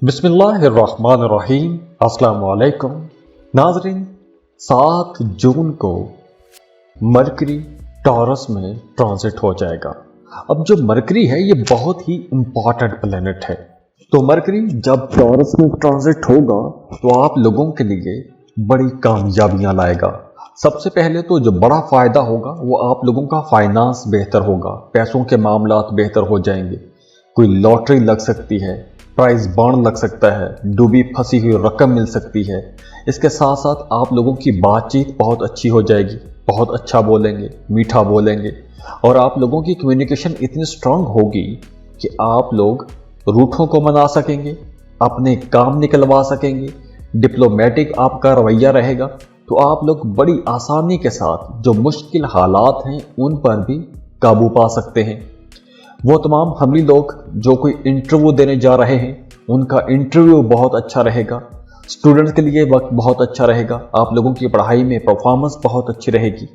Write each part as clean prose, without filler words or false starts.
बिस्मिल्लाहिर्रहमानिर्रहीम। अस्सलाम वालेकुम नाज़रीन। 7 जून को मरकरी टॉरस में ट्रांजिट हो जाएगा। अब जो मरकरी है ये बहुत ही इम्पॉर्टेंट प्लेनेट है। तो मरकरी जब टॉरस में ट्रांजिट होगा तो आप लोगों के लिए बड़ी कामयाबियां लाएगा। सबसे पहले तो जो बड़ा फ़ायदा होगा वो आप लोगों का फाइनेंस बेहतर होगा, पैसों के मामलात बेहतर हो जाएंगे। कोई लॉटरी लग सकती है, प्राइज बॉन्ड लग सकता है, डूबी फंसी हुई रकम मिल सकती है। इसके साथ साथ आप लोगों की बातचीत बहुत अच्छी हो जाएगी, बहुत अच्छा बोलेंगे, मीठा बोलेंगे और आप लोगों की कम्युनिकेशन इतनी स्ट्रांग होगी कि आप लोग रूठों को मना सकेंगे, अपने काम निकलवा सकेंगे। डिप्लोमेटिक आपका रवैया रहेगा तो आप लोग बड़ी आसानी के साथ जो मुश्किल हालात हैं उन पर भी काबू पा सकते हैं। वो तमाम हमली लोग जो कोई इंटरव्यू देने जा रहे हैं उनका इंटरव्यू बहुत अच्छा रहेगा। स्टूडेंट्स के लिए वक्त बहुत अच्छा रहेगा, आप लोगों की पढ़ाई में परफॉर्मेंस बहुत अच्छी रहेगी।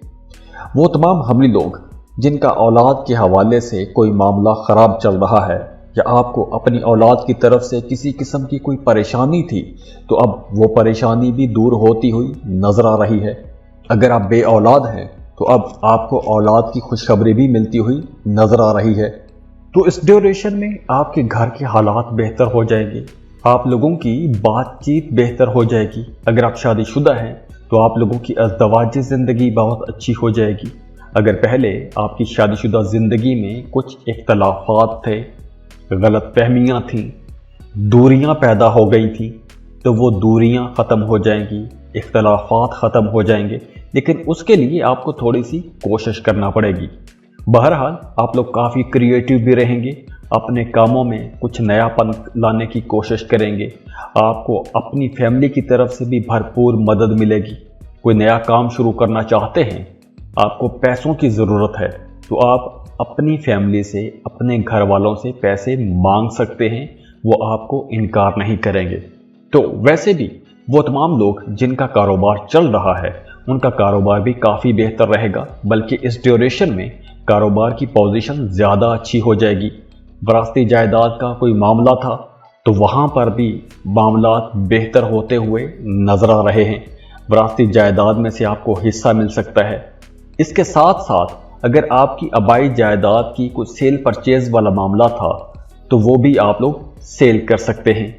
वो तमाम हमली लोग जिनका औलाद के हवाले से कोई मामला ख़राब चल रहा है या आपको अपनी औलाद की तरफ से किसी किस्म की कोई परेशानी थी तो अब वो परेशानी भी दूर होती हुई नज़र आ रही है। अगर आप बे औलाद हैं तो अब आपको औलाद की खुशखबरी भी मिलती हुई नज़र आ रही है। तो इस ड्यूरेशन में आपके घर के हालात बेहतर हो जाएंगे, आप लोगों की बातचीत बेहतर हो जाएगी। अगर आप शादीशुदा हैं तो आप लोगों की अज़दवाजी ज़िंदगी बहुत अच्छी हो जाएगी। अगर पहले आपकी शादीशुदा ज़िंदगी में कुछ इख्तलाफात थे, गलत फहमियाँ थीं, दूरियाँ पैदा हो गई थी तो वो दूरियाँ ख़त्म हो जाएंगी, इख्तलाफात ख़त्म हो जाएंगे। लेकिन उसके लिए आपको थोड़ी सी कोशिश करना पड़ेगी। बहरहाल आप लोग काफ़ी क्रिएटिव भी रहेंगे, अपने कामों में कुछ नयापन लाने की कोशिश करेंगे। आपको अपनी फैमिली की तरफ से भी भरपूर मदद मिलेगी। कोई नया काम शुरू करना चाहते हैं, आपको पैसों की ज़रूरत है तो आप अपनी फैमिली से, अपने घर वालों से पैसे मांग सकते हैं, वो आपको इनकार नहीं करेंगे। तो वैसे भी वो तमाम लोग जिनका कारोबार चल रहा है उनका कारोबार भी काफ़ी बेहतर रहेगा, बल्कि इस ड्यूरेशन में कारोबार की पोजीशन ज़्यादा अच्छी हो जाएगी। वरासती जायदाद का कोई मामला था तो वहाँ पर भी मामलात बेहतर होते हुए नज़र आ रहे हैं। वरासती जायदाद में से आपको हिस्सा मिल सकता है। इसके साथ साथ अगर आपकी आबाई जायदाद की कोई सेल परचेज वाला मामला था तो वो भी आप लोग सेल कर सकते हैं।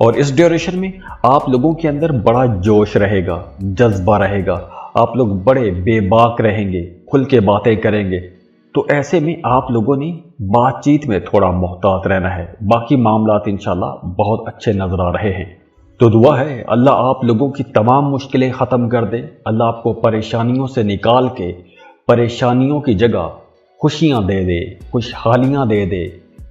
और इस ड्यूरेशन में आप लोगों के अंदर बड़ा जोश रहेगा, जज्बा रहेगा, आप लोग बड़े बेबाक रहेंगे, खुल के बातें करेंगे। तो ऐसे में आप लोगों ने बातचीत में थोड़ा मोहतात रहना है। बाकी मामलात इंशाल्लाह बहुत अच्छे नजर आ रहे हैं। तो दुआ है अल्लाह आप लोगों की तमाम मुश्किलें ख़त्म कर दे। अल्लाह आपको परेशानियों से निकाल के परेशानियों की जगह खुशियाँ दे दे, खुशहालियाँ दे दे,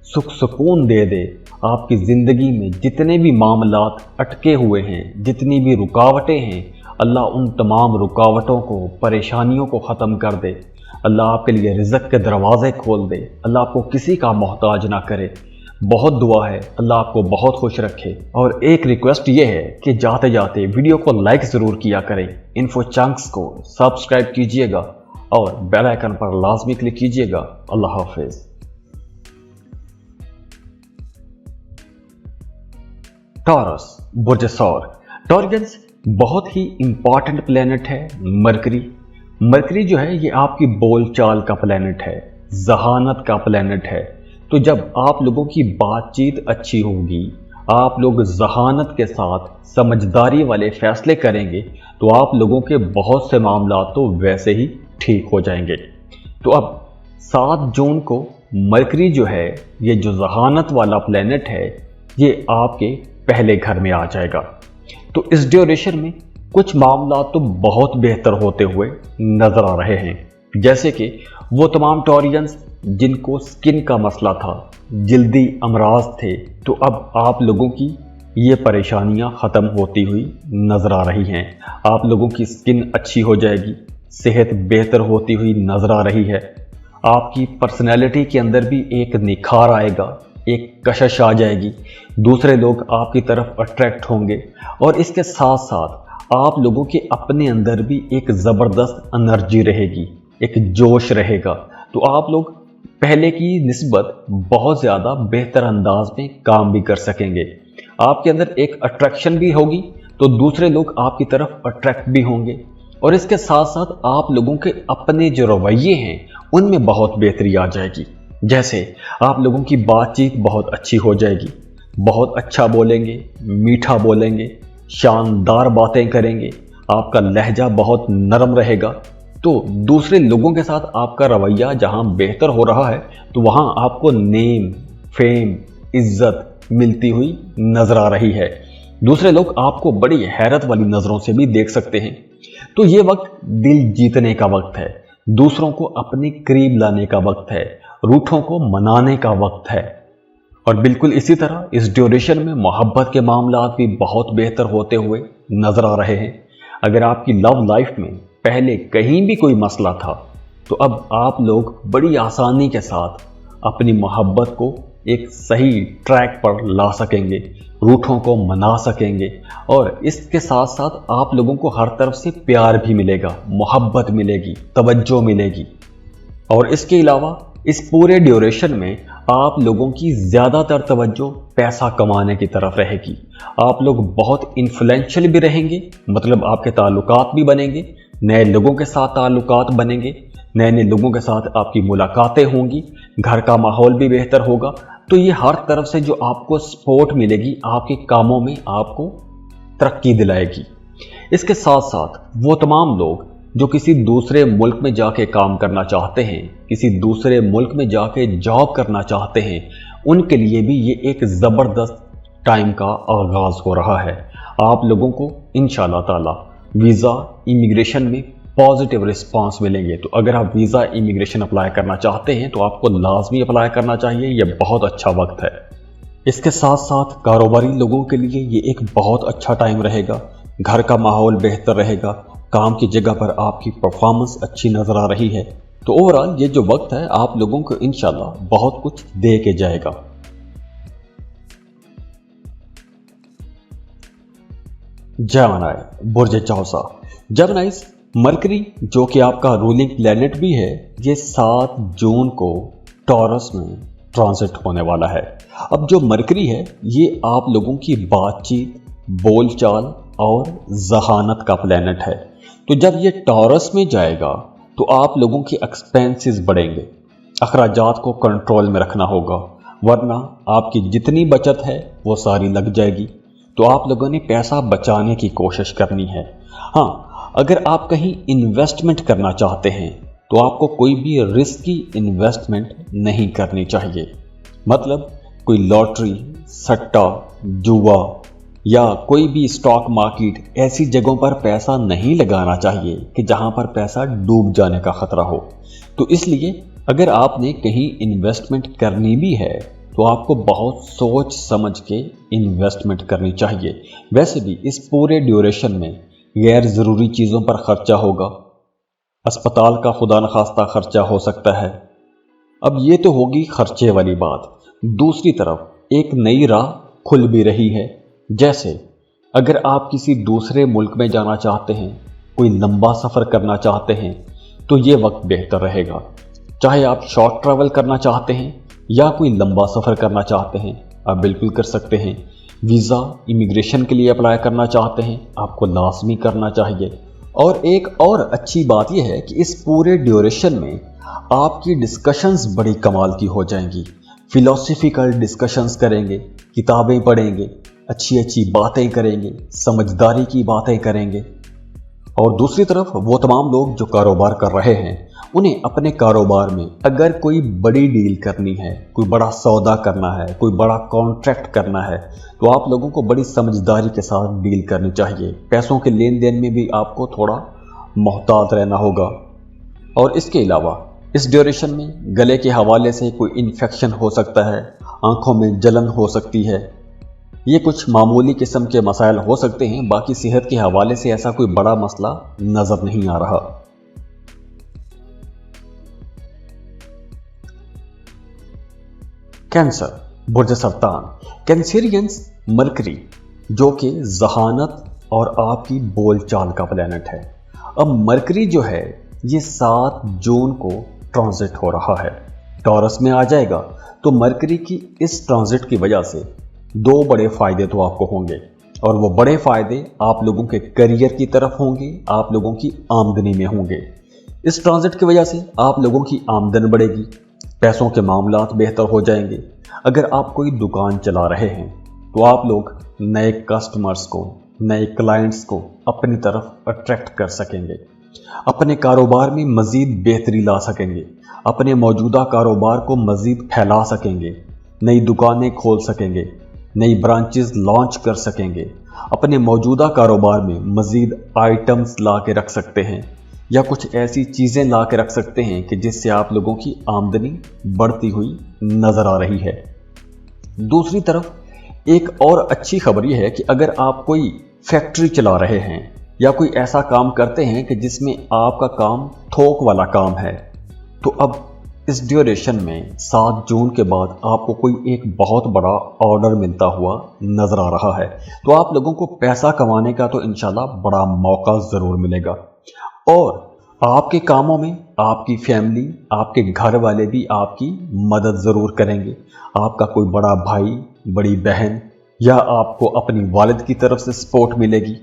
सुख सुकून दे दे। आपकी ज़िंदगी में जितने भी मामलात अटके हुए हैं, जितनी भी रुकावटें हैं, अल्लाह उन तमाम रुकावटों को, परेशानियों को ख़त्म कर दे। अल्लाह आपके लिए रिज़्क़ के दरवाज़े खोल दे। अल्लाह आपको किसी का मोहताज ना करे। बहुत दुआ है अल्लाह आपको बहुत खुश रखे। और एक रिक्वेस्ट ये है कि जाते जाते वीडियो को लाइक ज़रूर किया करें, इन्फो चंक्स को सब्सक्राइब कीजिएगा और बेल आइकन पर लाजमी क्लिक कीजिएगा। अल्लाह हाफिज़। टॉरस, बुर्ज सौर। टॉरियंस बहुत ही इंपॉर्टेंट प्लेनेट है। मरकरी जो है ये आपकी बोलचाल का प्लेनेट है, जहानत का प्लेनेट है। तो जब आप लोगों की बातचीत अच्छी होगी, आप लोग जहानत के साथ समझदारी वाले फैसले करेंगे तो आप लोगों के बहुत से मामला तो वैसे ही ठीक हो जाएंगे। तो अब 7 जून को मरकरी जो है, ये जो जहानत वाला प्लेनेट है, ये आपके पहले घर में आ जाएगा। तो इस ड्यूरेशन में कुछ मामला तो बहुत बेहतर होते हुए नजर आ रहे हैं। जैसे कि वो तमाम टॉरियंस जिनको स्किन का मसला था, जल्दी अमराज थे, तो अब आप लोगों की ये परेशानियां ख़त्म होती हुई नज़र आ रही हैं। आप लोगों की स्किन अच्छी हो जाएगी, सेहत बेहतर होती हुई नज़र आ रही है। आपकी पर्सनैलिटी के अंदर भी एक निखार आएगा, एक कशिश आ जाएगी, दूसरे लोग आपकी तरफ अट्रैक्ट होंगे। और इसके साथ साथ आप लोगों के अपने अंदर भी एक ज़बरदस्त एनर्जी रहेगी, एक जोश रहेगा। तो आप लोग पहले की निस्बत बहुत ज़्यादा बेहतर अंदाज में काम भी कर सकेंगे। आप के अंदर एक अट्रैक्शन भी होगी तो दूसरे लोग आपकी तरफ अट्रैक्ट भी होंगे, और इसके साथ साथ आप लोगों के अपने जो रवैये हैं उनमें बहुत बेहतरी आ जाएगी। जैसे आप लोगों की बातचीत बहुत अच्छी हो जाएगी, बहुत अच्छा बोलेंगे, मीठा बोलेंगे, शानदार बातें करेंगे, आपका लहजा बहुत नरम रहेगा, तो दूसरे लोगों के साथ आपका रवैया जहां बेहतर हो रहा है तो वहां आपको नेम, फेम, इज्जत मिलती हुई नजर आ रही है। दूसरे लोग आपको बड़ी हैरत वाली नजरों से भी देख सकते हैं। तो ये वक्त दिल जीतने का वक्त है, दूसरों को अपने करीब लाने का वक्त है, रूठों को मनाने का वक्त है। और बिल्कुल इसी तरह इस ड्यूरेशन में मोहब्बत के मामलात भी बहुत बेहतर होते हुए नजर आ रहे हैं। अगर आपकी लव लाइफ में पहले कहीं भी कोई मसला था तो अब आप लोग बड़ी आसानी के साथ अपनी मोहब्बत को एक सही ट्रैक पर ला सकेंगे, रूठों को मना सकेंगे, और इसके साथ साथ आप लोगों को हर तरफ से प्यार भी मिलेगा, मोहब्बत मिलेगी, तवज्जो मिलेगी। और इसके अलावा इस पूरे ड्यूरेशन में आप लोगों की ज़्यादातर तवज्जो पैसा कमाने की तरफ रहेगी। आप लोग बहुत इन्फ्लुएंशियल भी रहेंगे, मतलब आपके ताल्लुकात भी बनेंगे, नए लोगों के साथ ताल्लुकात बनेंगे, नए नए लोगों के साथ आपकी मुलाकातें होंगी, घर का माहौल भी बेहतर होगा। तो ये हर तरफ से जो आपको सपोर्ट मिलेगी आपके कामों में आपको तरक्की दिलाएगी। इसके साथ साथ वो तमाम लोग जो किसी दूसरे मुल्क में जाके काम करना चाहते हैं, किसी दूसरे मुल्क में जाके जॉब करना चाहते हैं, उनके लिए भी ये एक ज़बरदस्त टाइम का आगाज़ हो रहा है। आप लोगों को इंशाअल्लाह ताला वीज़ा इमिग्रेशन में पॉजिटिव रिस्पांस मिलेंगे। तो अगर आप वीज़ा इमिग्रेशन अप्लाई करना चाहते हैं तो आपको लाजमी अप्लाई करना चाहिए, ये बहुत अच्छा वक्त है। इसके साथ साथ कारोबारी लोगों के लिए ये एक बहुत अच्छा टाइम रहेगा, घर का माहौल बेहतर रहेगा, काम की जगह पर आपकी परफॉर्मेंस अच्छी नज़र आ रही है। तो ओवरऑल ये जो वक्त है आप लोगों को इंशाल्लाह बहुत कुछ दे के जाएगा। जेमिनी, बुर्ज चौसा। जेमिनीज, मरकरी जो कि आपका रूलिंग प्लैनेट भी है, ये 7 जून को टॉरस में ट्रांजिट होने वाला है। अब जो मरकरी है ये आप लोगों की बातचीत, बोलचाल और जहानत का प्लैनेट है। तो जब ये टॉरस में जाएगा तो आप लोगों की एक्सपेंसेस बढ़ेंगे, अखराजात को कंट्रोल में रखना होगा, वरना आपकी जितनी बचत है वो सारी लग जाएगी। तो आप लोगों ने पैसा बचाने की कोशिश करनी है। हाँ, अगर आप कहीं इन्वेस्टमेंट करना चाहते हैं तो आपको कोई भी रिस्की इन्वेस्टमेंट नहीं करनी चाहिए, मतलब कोई लॉटरी, सट्टा, जुआ या कोई भी स्टॉक मार्केट, ऐसी जगहों पर पैसा नहीं लगाना चाहिए कि जहां पर पैसा डूब जाने का खतरा हो। तो इसलिए अगर आपने कहीं इन्वेस्टमेंट करनी भी है तो आपको बहुत सोच समझ के इन्वेस्टमेंट करनी चाहिए। वैसे भी इस पूरे ड्यूरेशन में गैर ज़रूरी चीज़ों पर खर्चा होगा, अस्पताल का खुदा न खास्ता खर्चा हो सकता है। अब ये तो होगी खर्चे वाली बात। दूसरी तरफ एक नई राह खुल भी रही है। जैसे अगर आप किसी दूसरे मुल्क में जाना चाहते हैं, कोई लंबा सफ़र करना चाहते हैं, तो ये वक्त बेहतर रहेगा। चाहे आप शॉर्ट ट्रैवल करना चाहते हैं या कोई लंबा सफ़र करना चाहते हैं, आप बिल्कुल कर सकते हैं। वीज़ा इमिग्रेशन के लिए अप्लाई करना चाहते हैं, आपको लाजमी करना चाहिए। और एक और अच्छी बात यह है कि इस पूरे ड्यूरेशन में आपकी डिस्कशंस बड़ी कमाल की हो जाएंगी। फिलोसफिकल डिस्कशंस करेंगे, किताबें पढ़ेंगे, अच्छी अच्छी बातें करेंगे, समझदारी की बातें करेंगे। और दूसरी तरफ वो तमाम लोग जो कारोबार कर रहे हैं, उन्हें अपने कारोबार में अगर कोई बड़ी डील करनी है, कोई बड़ा सौदा करना है, कोई बड़ा कॉन्ट्रैक्ट करना है, तो आप लोगों को बड़ी समझदारी के साथ डील करनी चाहिए। पैसों के लेन देन में भी आपको थोड़ा मोहतात रहना होगा। और इसके अलावा इस ड्यूरेशन में गले के हवाले से कोई इन्फेक्शन हो सकता है, आंखों में जलन हो सकती है, ये कुछ मामूली किस्म के मसाइल हो सकते हैं। बाकी सेहत के हवाले से ऐसा कोई बड़ा मसला नजर नहीं आ रहा। कैंसर, बुर्ज सरतान। कैंसेरियंस, मरकरी जो कि जहानत और आपकी बोलचाल का प्लैनेट है। अब मरकरी जो है ये 7 जून को ट्रांजिट हो रहा है, टॉरस में आ जाएगा। तो मरकरी की इस ट्रांजिट की वजह से दो बड़े फायदे तो आपको होंगे, और वो बड़े फायदे आप लोगों के करियर की तरफ होंगे, आप लोगों की आमदनी में होंगे। इस ट्रांजिट की वजह से आप लोगों की आमदन बढ़ेगी, पैसों के मामलात बेहतर हो जाएंगे। अगर आप कोई दुकान चला रहे हैं तो आप लोग नए कस्टमर्स को, नए क्लाइंट्स को अपनी तरफ अट्रैक्ट कर सकेंगे, अपने कारोबार में मज़ीद बेहतरी ला सकेंगे, अपने मौजूदा कारोबार को मज़ीद फैला सकेंगे, नई दुकानें खोल सकेंगे, नई ब्रांचेस लॉन्च कर सकेंगे, अपने मौजूदा कारोबार में मज़ीद आइटम्स ला के रख सकते हैं, या कुछ ऐसी चीज़ें ला के रख सकते हैं कि जिससे आप लोगों की आमदनी बढ़ती हुई नज़र आ रही है। दूसरी तरफ एक और अच्छी खबर यह है कि अगर आप कोई फैक्ट्री चला रहे हैं या कोई ऐसा काम करते हैं कि जिसमें आपका काम थोक वाला काम है, तो अब इस ड्यूरेशन में 7 जून के बाद आपको कोई एक बहुत बड़ा ऑर्डर मिलता हुआ नजर आ रहा है। तो आप लोगों को पैसा कमाने का तो इंशाल्लाह बड़ा मौका ज़रूर मिलेगा, और आपके कामों में आपकी फैमिली, आपके घर वाले भी आपकी मदद ज़रूर करेंगे। आपका कोई बड़ा भाई, बड़ी बहन, या आपको अपनी वालिद की तरफ से सपोर्ट मिलेगी।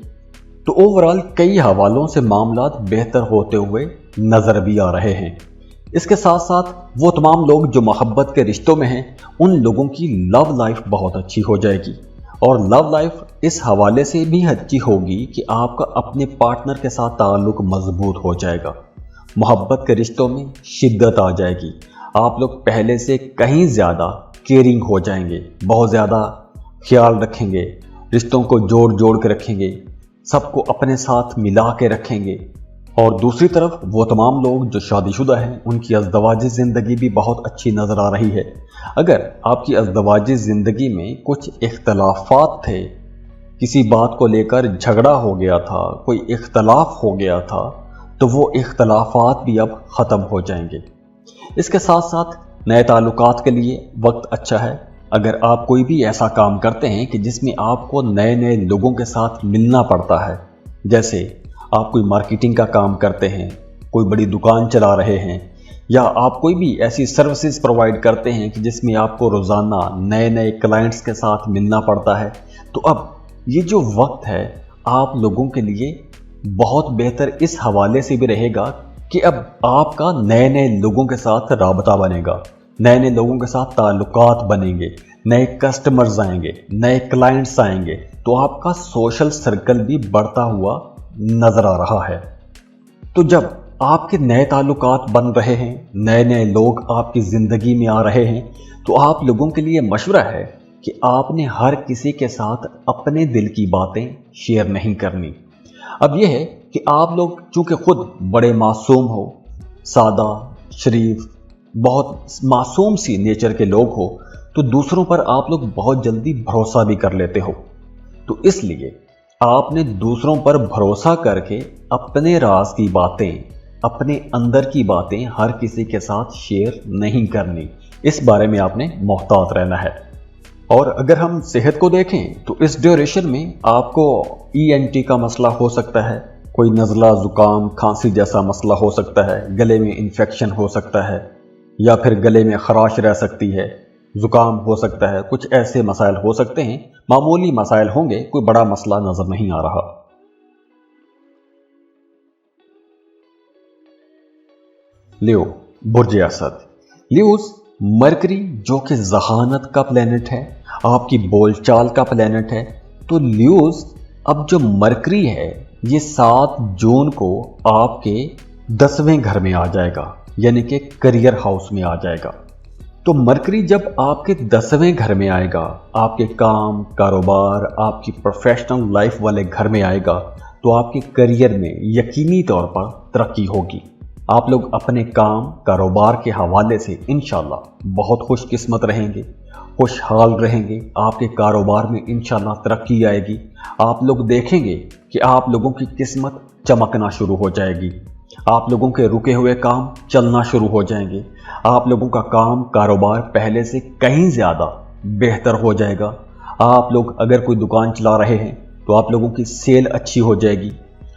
तो ओवरऑल कई हवालों से मामलात बेहतर होते हुए नज़र भी आ रहे हैं। इसके साथ साथ वो तमाम लोग जो मोहब्बत के रिश्तों में हैं, उन लोगों की लव लाइफ बहुत अच्छी हो जाएगी, और लव लाइफ इस हवाले से भी अच्छी होगी कि आपका अपने पार्टनर के साथ ताल्लुक मजबूत हो जाएगा, मोहब्बत के रिश्तों में शिद्दत आ जाएगी, आप लोग पहले से कहीं ज़्यादा केयरिंग हो जाएंगे, बहुत ज़्यादा ख्याल रखेंगे, रिश्तों को जोड़ जोड़ के रखेंगे, सबको अपने साथ मिला के रखेंगे। और दूसरी तरफ वो तमाम लोग जो शादीशुदा हैं, उनकी अज़दवाजी ज़िंदगी भी बहुत अच्छी नज़र आ रही है। अगर आपकी अज़दवाजी ज़िंदगी में कुछ इख्तलाफात थे, किसी बात को लेकर झगड़ा हो गया था, कोई इख्तलाफ हो गया था, तो वो इख्तलाफात भी अब ख़त्म हो जाएंगे। इसके साथ साथ नए ताल्लुकात के लिए वक्त अच्छा है। अगर आप कोई भी ऐसा काम करते हैं कि जिसमें आपको नए नए लोगों के साथ मिलना पड़ता है, जैसे आप कोई मार्केटिंग का काम करते हैं, कोई बड़ी दुकान चला रहे हैं, या आप कोई भी ऐसी सर्विसेज प्रोवाइड करते हैं कि जिसमें आपको रोज़ाना नए नए क्लाइंट्स के साथ मिलना पड़ता है, तो अब ये जो वक्त है आप लोगों के लिए बहुत बेहतर इस हवाले से भी रहेगा कि अब आपका नए नए लोगों के साथ राबता बनेगा, नए नए लोगों के साथ ताल्लुकात बनेंगे, नए कस्टमर्स आएंगे, नए क्लाइंट्स आएंगे, तो आपका सोशल सर्कल भी बढ़ता हुआ नज़र आ रहा है। तो जब आपके नए ताल्लुकात बन रहे हैं, नए नए लोग आपकी ज़िंदगी में आ रहे हैं, तो आप लोगों के लिए मशवरा है कि आपने हर किसी के साथ अपने दिल की बातें शेयर नहीं करनी। अब यह है कि आप लोग चूँकि खुद बड़े मासूम हो, सादा, शरीफ, बहुत मासूम सी नेचर के लोग हो, तो दूसरों पर आप लोग बहुत जल्दी भरोसा भी कर लेते हो। तो इसलिए आपने दूसरों पर भरोसा करके अपने राज की बातें, अपने अंदर की बातें हर किसी के साथ शेयर नहीं करनी। इस बारे में आपने मोहतात रहना है। और अगर हम सेहत को देखें तो इस ड्यूरेशन में आपको ENT का मसला हो सकता है, कोई नज़ला, ज़ुकाम, खांसी जैसा मसला हो सकता है, गले में इन्फेक्शन हो सकता है, या फिर गले में खराश रह सकती है, ज़ुकाम हो सकता है, कुछ ऐसे मसाइल हो सकते हैं। मामूली मसाइल होंगे, कोई बड़ा मसला नज़र नहीं आ रहा। लियो, बुर्ज असद। लियोस, मरकरी जो कि जहानत का प्लेनेट है, आपकी बोलचाल का प्लेनेट है। तो लियोस, अब जो मरकरी है ये 7 जून को आपके 10वें घर में आ जाएगा, यानी कि करियर हाउस में आ जाएगा। तो मरकरी जब आपके 10वें घर में आएगा, आपके काम, कारोबार, आपकी प्रोफेशनल लाइफ वाले घर में आएगा, तो आपके करियर में यकीनी तौर पर तरक्की होगी। आप लोग अपने काम, कारोबार के हवाले से इंशाल्लाह बहुत खुशकिस्मत रहेंगे, खुशहाल रहेंगे। आपके कारोबार में इंशाल्लाह तरक्की आएगी। आप लोग देखेंगे कि आप लोगों की किस्मत चमकना शुरू हो जाएगी, आप लोगों के रुके हुए काम चलना शुरू हो जाएंगे, आप लोगों का काम, कारोबार पहले से कहीं ज़्यादा बेहतर हो जाएगा। आप लोग अगर कोई दुकान चला रहे हैं तो आप लोगों की सेल अच्छी हो जाएगी।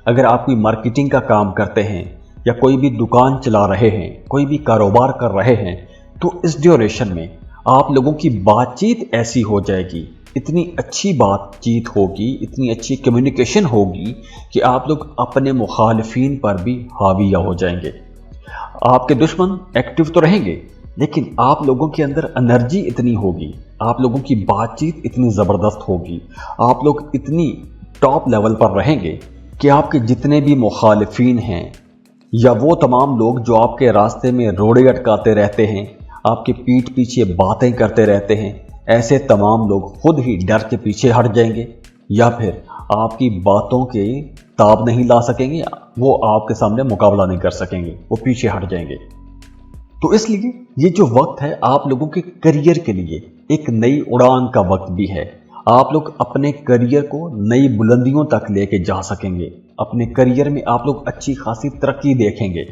अगर आप कोई मार्केटिंग का काम करते हैं या कोई भी दुकान चला रहे हैं, कोई भी कारोबार कर रहे हैं, तो इस ड्यूरेशन में आप लोगों की बातचीत ऐसी हो जाएगी इतनी अच्छी बातचीत होगी, इतनी अच्छी कम्युनिकेशन होगी कि आप लोग अपने मुखालिफिन पर भी हाविया हो जाएंगे। आपके दुश्मन एक्टिव तो रहेंगे, लेकिन आप लोगों के अंदर एनर्जी इतनी होगी, आप लोगों की बातचीत इतनी ज़बरदस्त होगी, आप लोग इतनी टॉप लेवल पर रहेंगे कि आपके जितने भी मुखालिफिन हैं या वो तमाम लोग जो आपके रास्ते में रोड़े अटकाते रहते हैं, आपके पीठ पीछे बातें करते रहते हैं, ऐसे तमाम लोग खुद ही डर के पीछे हट जाएंगे या फिर आपकी बातों के ताब नहीं ला सकेंगे, वो आपके सामने मुकाबला नहीं कर सकेंगे, वो पीछे हट जाएंगे। तो इसलिए ये जो वक्त है आप लोगों के करियर के लिए एक नई उड़ान का वक्त भी है। आप लोग अपने करियर को नई बुलंदियों तक लेके जा सकेंगे। अपने करियर में आप लोग अच्छी खासी तरक्की देखेंगे।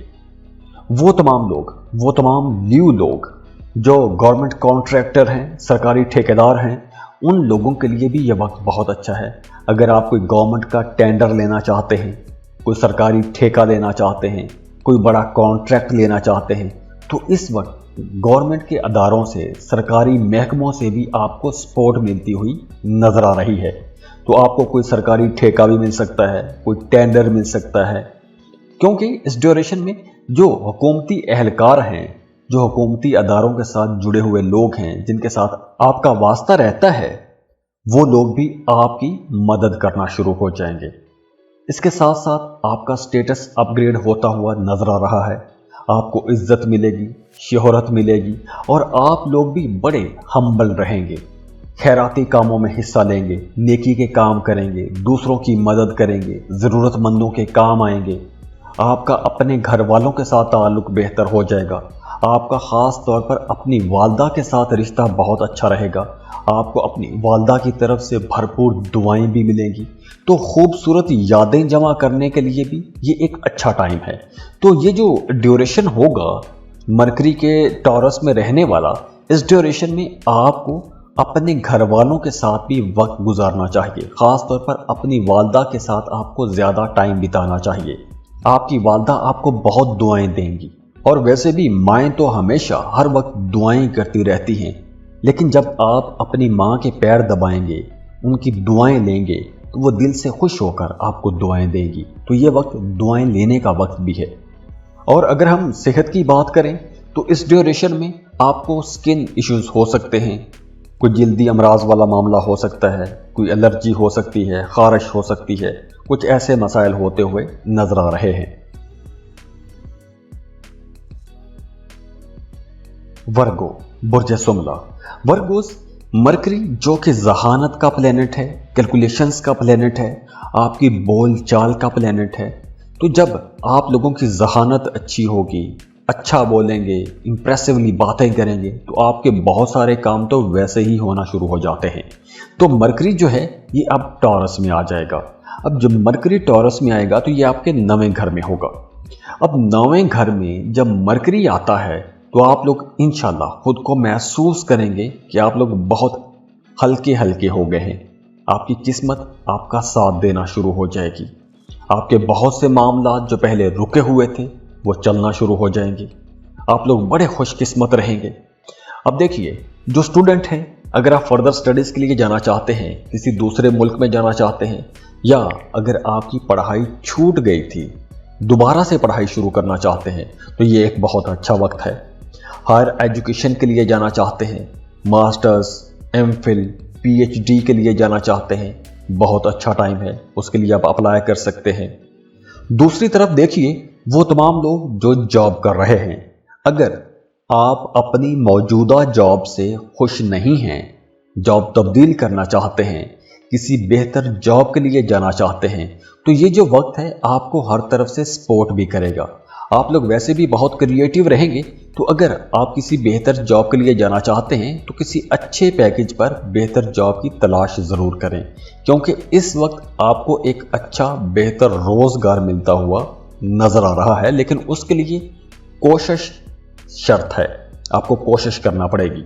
वो तमाम लोग, वो तमाम न्यू लोग जो गवर्नमेंट कॉन्ट्रैक्टर हैं, सरकारी ठेकेदार हैं, उन लोगों के लिए भी यह वक्त बहुत अच्छा है। अगर आप कोई गवर्नमेंट का टेंडर लेना चाहते हैं, कोई सरकारी ठेका लेना चाहते हैं, कोई बड़ा कॉन्ट्रैक्ट लेना चाहते हैं, तो इस वक्त गवर्नमेंट के अदारों से, सरकारी महकमों से भी आपको सपोर्ट मिलती हुई नजर आ रही है। तो आपको कोई सरकारी ठेका भी मिल सकता है, कोई टेंडर मिल सकता है, क्योंकि इस ड्यूरेशन में जो हुकूमती एहलकार हैं, जो हुकूमती अदारों के साथ जुड़े हुए लोग हैं, जिनके साथ आपका वास्ता रहता है, वो लोग भी आपकी मदद करना शुरू हो जाएंगे। इसके साथ साथ आपका स्टेटस अपग्रेड होता हुआ नजर आ रहा है। आपको इज्जत मिलेगी, शोहरत मिलेगी और आप लोग भी बड़े हम्बल रहेंगे। खैराती कामों में हिस्सा लेंगे, नेकी के काम करेंगे, दूसरों की मदद करेंगे, ज़रूरतमंदों के काम आएंगे। आपका अपने घर वालों के साथ ताल्लुक बेहतर हो जाएगा। आपका ख़ास तौर पर अपनी वालदा के साथ रिश्ता बहुत अच्छा रहेगा। आपको अपनी वालदा की तरफ से भरपूर दुआएं भी मिलेंगी। तो खूबसूरत यादें जमा करने के लिए भी ये एक अच्छा टाइम है। तो ये जो ड्यूरेशन होगा मरकरी के टॉरस में रहने वाला, इस ड्यूरेशन में आपको अपने घर वालों के साथ भी वक्त गुजारना चाहिए। ख़ास तौर पर अपनी वालदा के साथ आपको ज़्यादा टाइम बिताना चाहिए। आपकी वालदा आपको बहुत दुआएं देंगी, और वैसे भी माएँ तो हमेशा हर वक्त दुआएं करती रहती हैं, लेकिन जब आप अपनी माँ के पैर दबाएंगे, उनकी दुआएं लेंगे, तो वो दिल से खुश होकर आपको दुआएं देगी। तो ये वक्त दुआएं लेने का वक्त भी है। और अगर हम सेहत की बात करें तो इस ड्यूरेशन में आपको स्किन इश्यूज हो सकते हैं, कोई जल्दी अमराज वाला मामला हो सकता है, कोई एलर्जी हो सकती है, खारिश हो सकती है, कुछ ऐसे मसाइल होते हुए नजर आ रहे हैं। वर्गो, बुर्ज सुमला। वर्गोस मरकरी जो कि जहानत का प्लेनेट है, कैलकुलेशंस का प्लेनेट है, आपकी बोल चाल का प्लेनेट है। तो जब आप लोगों की जहानत अच्छी होगी, अच्छा बोलेंगे, इंप्रेसिवली बातें करेंगे, तो आपके बहुत सारे काम तो वैसे ही होना शुरू हो जाते हैं। तो मरकरी जो है ये अब टॉरस में आ जाएगा। अब जब मरकरी टॉरस में आएगा तो ये आपके 9वें घर में होगा। अब 9वें घर में जब मरकरी आता है तो आप लोग इंशाल्लाह खुद को महसूस करेंगे कि आप लोग बहुत हल्के हल्के हो गए हैं। आपकी किस्मत आपका साथ देना शुरू हो जाएगी। आपके बहुत से मामला जो पहले रुके हुए थे वो चलना शुरू हो जाएंगे। आप लोग बड़े खुशकिस्मत रहेंगे। अब देखिए, जो स्टूडेंट हैं, अगर आप फर्दर स्टडीज़ के लिए जाना चाहते हैं, किसी दूसरे मुल्क में जाना चाहते हैं, या अगर आपकी पढ़ाई छूट गई थी, दोबारा से पढ़ाई शुरू करना चाहते हैं, तो ये एक बहुत अच्छा वक्त है। हायर एजुकेशन के लिए जाना चाहते हैं, मास्टर्स, एमफिल, पीएचडी के लिए जाना चाहते हैं, बहुत अच्छा टाइम है, उसके लिए आप अप्लाई कर सकते हैं। दूसरी तरफ देखिए, वो तमाम लोग जो जॉब कर रहे हैं, अगर आप अपनी मौजूदा जॉब से खुश नहीं हैं, जॉब तब्दील करना चाहते हैं, किसी बेहतर जॉब के लिए जाना चाहते हैं, तो ये जो वक्त है आपको हर तरफ से सपोर्ट भी करेगा। आप लोग वैसे भी बहुत क्रिएटिव रहेंगे। तो अगर आप किसी बेहतर जॉब के लिए जाना चाहते हैं तो किसी अच्छे पैकेज पर बेहतर जॉब की तलाश ज़रूर करें, क्योंकि इस वक्त आपको एक अच्छा बेहतर रोज़गार मिलता हुआ नज़र आ रहा है। लेकिन उसके लिए कोशिश शर्त है, आपको कोशिश करना पड़ेगी।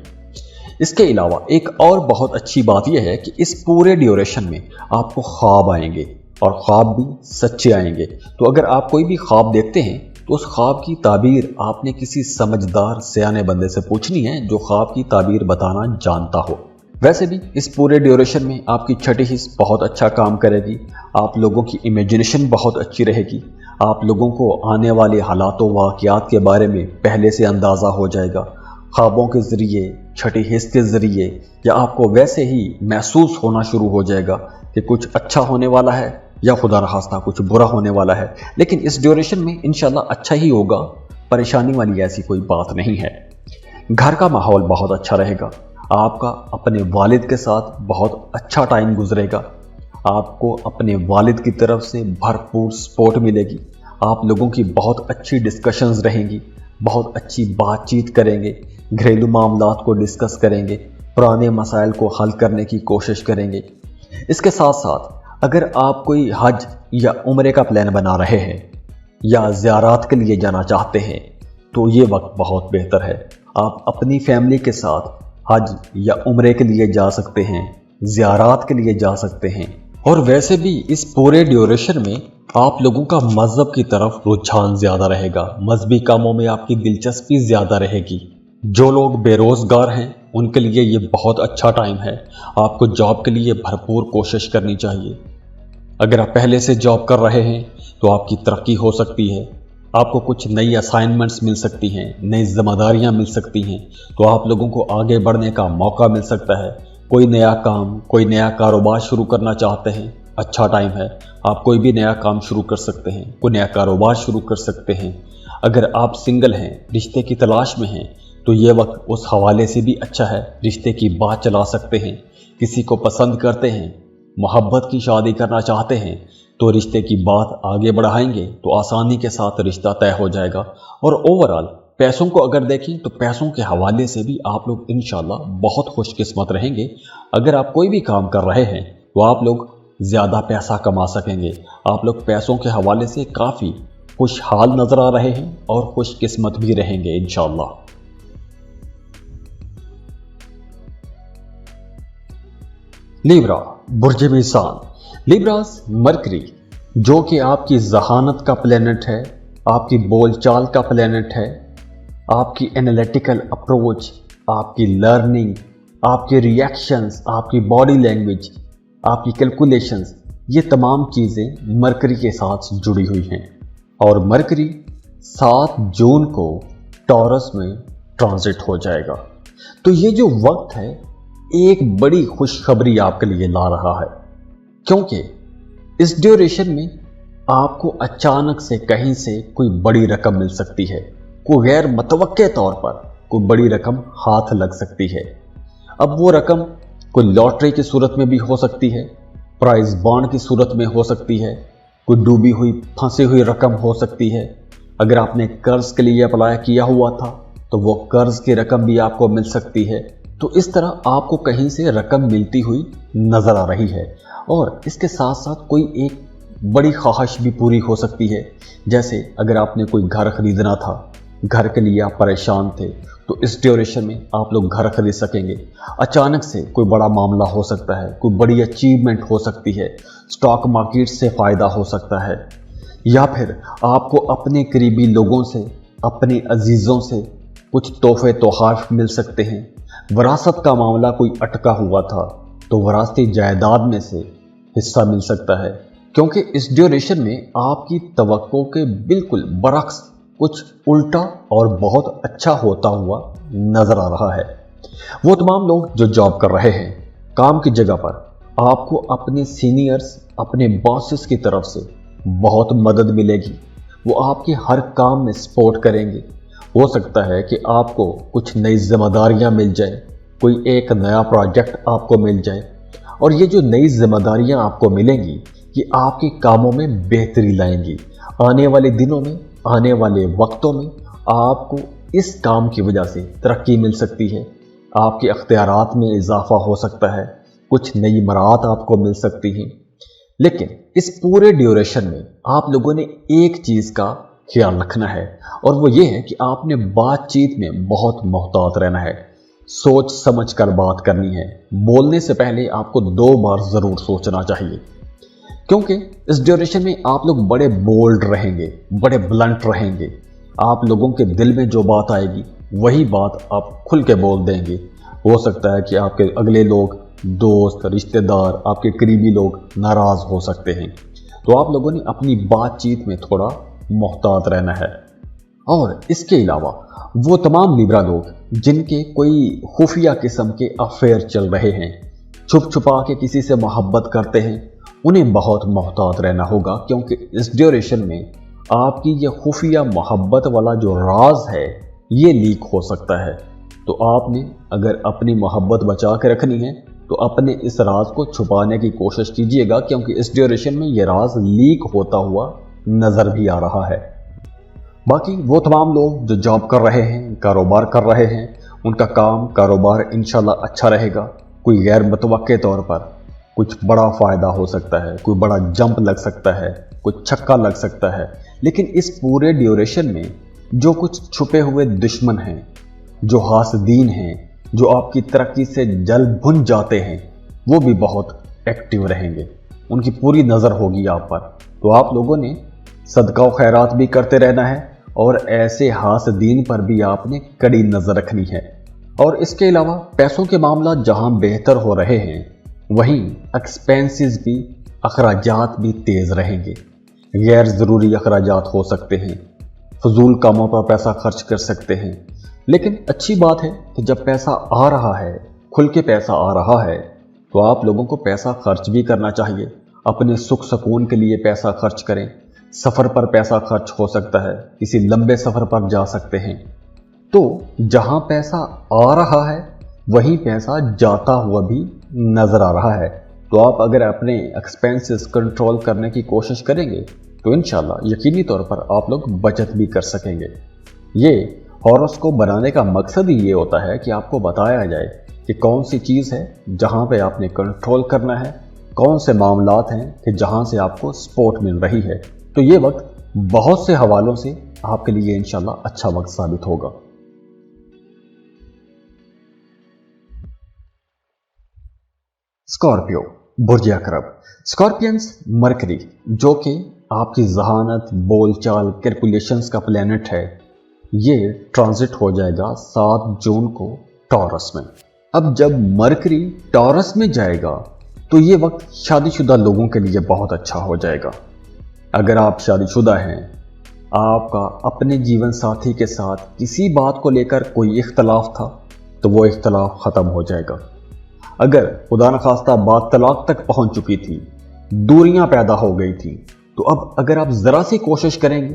इसके अलावा एक और बहुत अच्छी बात यह है कि इस पूरे ड्यूरेशन में आपको ख्वाब आएंगे, और ख्वाब भी सच्चे आएंगे। तो अगर आप कोई भी ख्वाब देखते हैं तो उस ख्वाब की ताबीर आपने किसी समझदार सयाने बंदे से पूछनी है, जो ख्वाब की ताबीर बताना जानता हो। वैसे भी इस पूरे ड्यूरेशन में आपकी छठी हिस्स बहुत अच्छा काम करेगी। आप लोगों की इमेजिनेशन बहुत अच्छी रहेगी। आप लोगों को आने वाले हालातों वाक़यात के बारे में पहले से अंदाज़ा हो जाएगा। ख्वाबों के ज़रिए, छठी हिस्स के ज़रिए, या आपको वैसे ही महसूस होना शुरू हो जाएगा कि कुछ अच्छा होने वाला है या खुदा रखास्ता कुछ बुरा होने वाला है। लेकिन इस ड्यूरेशन में इंशाल्लाह अच्छा ही होगा, परेशानी वाली ऐसी कोई बात नहीं है। घर का माहौल बहुत अच्छा रहेगा। आपका अपने वालिद के साथ बहुत अच्छा टाइम गुजरेगा। आपको अपने वालिद की तरफ से भरपूर सपोर्ट मिलेगी। आप लोगों की बहुत अच्छी डिस्कशंस रहेंगी, बहुत अच्छी बातचीत करेंगे, घरेलू मामलात को डिस्कस करेंगे, पुराने मसाइल को हल करने की कोशिश करेंगे। इसके साथ साथ अगर आप कोई हज या उम्रे का प्लान बना रहे हैं या ज़ियारत के लिए जाना चाहते हैं तो ये वक्त बहुत बेहतर है। आप अपनी फैमिली के साथ हज या उम्रे के लिए जा सकते हैं, ज़ियारत के लिए जा सकते हैं। और वैसे भी इस पूरे ड्यूरेशन में आप लोगों का मज़हब की तरफ रुझान ज़्यादा रहेगा। मजहबी कामों में आपकी दिलचस्पी ज़्यादा रहेगी। जो लोग बेरोज़गार हैं उनके लिए ये बहुत अच्छा टाइम है। आपको जॉब के लिए भरपूर कोशिश करनी चाहिए। अगर आप पहले से जॉब कर रहे हैं तो आपकी तरक्की हो सकती है। आपको कुछ नई असाइनमेंट्स मिल सकती हैं, नई जिम्मेदारियां मिल सकती हैं, तो आप लोगों को आगे बढ़ने का मौका मिल सकता है। कोई नया काम, कोई नया कारोबार शुरू करना चाहते हैं, अच्छा टाइम है। आप कोई भी नया काम शुरू कर सकते हैं, कोई नया कारोबार शुरू कर सकते हैं। अगर आप सिंगल हैं, रिश्ते की तलाश में हैं, तो ये वक्त उस हवाले से भी अच्छा है। रिश्ते की बात चला सकते हैं। किसी को पसंद करते हैं, मोहब्बत की शादी करना चाहते हैं, तो रिश्ते की बात आगे बढ़ाएंगे तो आसानी के साथ रिश्ता तय हो जाएगा। और ओवरऑल पैसों को अगर देखें तो पैसों के हवाले से भी आप लोग इंशाल्लाह बहुत खुशकिस्मत रहेंगे। अगर आप कोई भी काम कर रहे हैं तो आप लोग ज़्यादा पैसा कमा सकेंगे। आप लोग पैसों के हवाले से काफ़ी खुशहाल नज़र आ रहे हैं और खुशकिस्मत भी रहेंगे इंशाल्लाह। लिब्रा, बुर्ज मीज़ान। लिब्रास मरकरी, जो कि आपकी जहानत का प्लेनेट है, आपकी बोलचाल का प्लेनेट है, आपकी एनालिटिकल अप्रोच, आपकी लर्निंग, आपके रिएक्शंस, आपकी बॉडी लैंग्वेज, आपकी कैलकुलेशंस, ये तमाम चीज़ें मरकरी के साथ जुड़ी हुई हैं। और मरकरी 7 जून को टॉरस में ट्रांजिट हो जाएगा। तो ये जो वक्त है एक बड़ी खुशखबरी आपके लिए ला रहा है, क्योंकि इस ड्यूरेशन में आपको अचानक से कहीं से कोई बड़ी रकम मिल सकती है। कोई गैर मुतवक्के तौर पर कोई बड़ी रकम हाथ लग सकती है। अब वो रकम कोई लॉटरी की सूरत में भी हो सकती है, प्राइज बॉन्ड की सूरत में हो सकती है, कोई डूबी हुई फंसी हुई रकम हो सकती है। अगर आपने कर्ज के लिए अप्लाई किया हुआ था तो वो कर्ज की रकम भी आपको मिल सकती है। तो इस तरह आपको कहीं से रकम मिलती हुई नजर आ रही है। और इसके साथ साथ कोई एक बड़ी ख्वाहिश भी पूरी हो सकती है। जैसे अगर आपने कोई घर खरीदना था, घर के लिए आप परेशान थे, तो इस ड्यूरेशन में आप लोग घर खरीद सकेंगे। अचानक से कोई बड़ा मामला हो सकता है, कोई बड़ी अचीवमेंट हो सकती है, स्टॉक मार्केट से फ़ायदा हो सकता है, या फिर आपको अपने करीबी लोगों से, अपने अजीज़ों से कुछ तोहफे तोहफ़ मिल सकते हैं। विरासत का मामला कोई अटका हुआ था तो विरासती जायदाद में से हिस्सा मिल सकता है, क्योंकि इस ड्यूरेशन में आपकी तवक्को के बिल्कुल बरक्स कुछ उल्टा और बहुत अच्छा होता हुआ नजर आ रहा है। वो तमाम लोग जो जॉब कर रहे हैं, काम की जगह पर आपको अपने सीनियर्स, अपने बॉसेस की तरफ से बहुत मदद मिलेगी। वो आपके हर काम में सपोर्ट करेंगे। हो सकता है कि आपको कुछ नई जिम्मेदारियां मिल जाए, कोई एक नया प्रोजेक्ट आपको मिल जाए, और ये जो नई जिम्मेदारियां आपको मिलेंगी ये आपके कामों में बेहतरी लाएंगी। आने वाले दिनों में, आने वाले वक्तों में आपको इस काम की वजह से तरक्की मिल सकती है। आपके अख्तियारात में इजाफा हो सकता है, कुछ नई मराहत आपको मिल सकती हैं। लेकिन इस पूरे ड्यूरेशन में आप लोगों ने एक चीज़ का ख्याल रखना है, और वो ये है कि आपने बातचीत में बहुत मोहतात रहना है। सोच समझ कर बात करनी है। बोलने से पहले आपको 2 बार ज़रूर सोचना चाहिए, क्योंकि इस ड्यूरेशन में आप लोग बड़े बोल्ड रहेंगे, बड़े ब्लंट रहेंगे। आप लोगों के दिल में जो बात आएगी वही बात आप खुल के बोल देंगे। हो सकता है कि आपके अगले लोग, दोस्त, रिश्तेदार, आपके करीबी लोग नाराज हो सकते हैं। तो आप लोगों ने अपनी बातचीत में थोड़ा मुहतात रहना है। और इसके अलावा वो तमाम लिब्रा लोग जिनके कोई खुफिया किस्म के अफेयर चल रहे हैं, छुप छुपा के किसी से मोहब्बत करते हैं, उन्हें बहुत मुहतात रहना होगा, क्योंकि इस ड्यूरेशन में आपकी ये खुफिया मोहब्बत वाला जो राज है ये लीक हो सकता है। तो आपने अगर अपनी मोहब्बत बचा के रखनी है तो अपने इस राज को छुपाने की कोशिश कीजिएगा, क्योंकि इस ड्यूरेशन में ये राज लीक होता हुआ नजर भी आ रहा है। बाकी वो तमाम लोग जो जॉब कर रहे हैं, कारोबार कर रहे हैं, उनका काम कारोबार इंशाल्लाह अच्छा रहेगा। कोई गैर मुतवक्के तौर पर कुछ बड़ा फ़ायदा हो सकता है, कोई बड़ा जंप लग सकता है, कुछ छक्का लग सकता है। लेकिन इस पूरे ड्यूरेशन में जो कुछ छुपे हुए दुश्मन हैं, जो हासदीन हैं, जो आपकी तरक्की से जल भुन जाते हैं, वो भी बहुत एक्टिव रहेंगे। उनकी पूरी नज़र होगी आप पर। तो आप लोगों ने सदका व खैरात भी करते रहना है और ऐसे हासदीन पर भी आपने कड़ी नज़र रखनी है। और इसके अलावा पैसों के मामला जहां बेहतर हो रहे हैं, वहीं एक्सपेंसेस भी, अखराजात भी तेज़ रहेंगे। गैर ज़रूरी अखराजात हो सकते हैं, फजूल कामों पर पैसा खर्च कर सकते हैं। लेकिन अच्छी बात है कि जब पैसा आ रहा है, खुल के पैसा आ रहा है, तो आप लोगों को पैसा खर्च भी करना चाहिए। अपने सुख सुकून के लिए पैसा खर्च करें। सफ़र पर पैसा खर्च हो सकता है, किसी लंबे सफ़र पर जा सकते हैं। तो जहां पैसा आ रहा है वहीं पैसा जाता हुआ भी नज़र आ रहा है। तो आप अगर अपने एक्सपेंसेस कंट्रोल करने की कोशिश करेंगे तो इंशाल्लाह यकीनी तौर पर आप लोग बचत भी कर सकेंगे। ये हॉरोस्कोप बनाने का मकसद ही ये होता है कि आपको बताया जाए कि कौन सी चीज़ है जहां पे आपने कंट्रोल करना है, कौन से मामलात हैं कि जहां से आपको सपोर्ट मिल रही है। तो ये वक्त बहुत से हवालों से आपके लिए इंशाल्लाह अच्छा वक्त साबित होगा। स्कॉर्पियो, बुर्ज अकरब। स्कॉर्पियंस मरकरी, जो कि आपकी जहानत, बोलचाल, कैलकुलेशंस का प्लैनेट है, ये ट्रांजिट हो जाएगा 7 जून को टॉरस में। अब जब मरकरी टॉरस में जाएगा तो ये वक्त शादीशुदा लोगों के लिए बहुत अच्छा हो जाएगा। अगर आप शादीशुदा हैं, आपका अपने जीवन साथी के साथ किसी बात को लेकर कोई इख्तलाफ था तो वो इख्तलाफ ख़त्म हो जाएगा। अगर खुदा न खास्ता बात तलाक तक पहुंच चुकी थी, दूरियां पैदा हो गई थी, तो अब अगर आप ज़रा सी कोशिश करेंगे